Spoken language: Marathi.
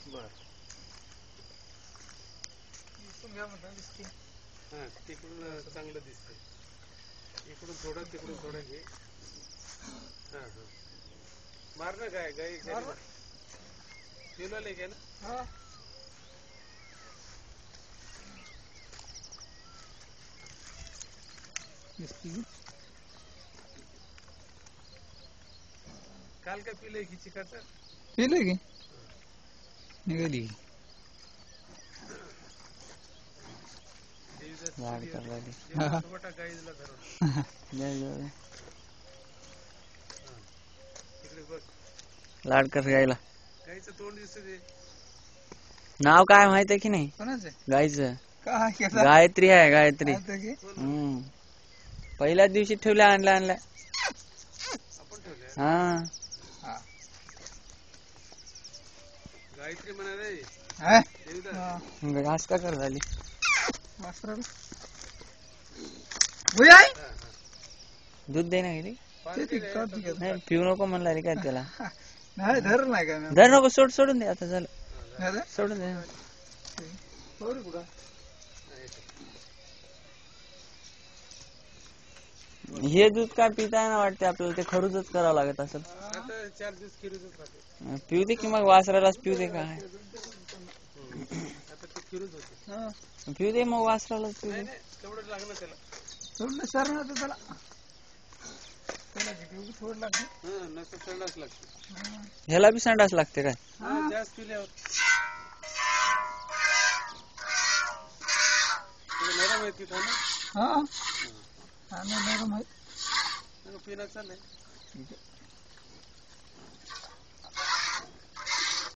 बर हा तिकडून चांगलं दिसतंय. इकडून थोडं तिकडून थोडं घे. हा हा मार ना गाय गाई पिवला घे ना. काल काय पिलंय की चिकाचं पिलंय की निघाली लाड छोटा गाईला धरून तिकडे बघ लाड कर गायला. गाईचं तोंड दिसत. नाव काय माहित आहे की नाही गायचं? गायत्री आहे गायत्री. पहिल्याच दिवशी ठेवल्या आणल्या आपण ठेवले हा गायत्री म्हणाले घास का कर झाली दूध दे ना गेली नाही पिऊ नको म्हणला रे काय त्याला. नाही धर नाही का धर नको सोडून दे आता झालं सोडून दे. हे दूध काय पिताय ना वाटते आपल्याला ते खरूचच करावं लागत असं. 4 दिवस खिरूच राहते. पिऊ दे की मग वासरालाच पिऊ दे काय आता ते खिरूच होते. पिऊ दे मग वासरालाच पिऊ दे. तेवढं लागलं त्याला सोडलं सर ना त्याला सोड लागते नसं संडास लागते. ह्याला बी संडास लागते काय? जास्त पिल्यावर नरम आहे तिथं ना. नरम आहे पिणं चाललंय.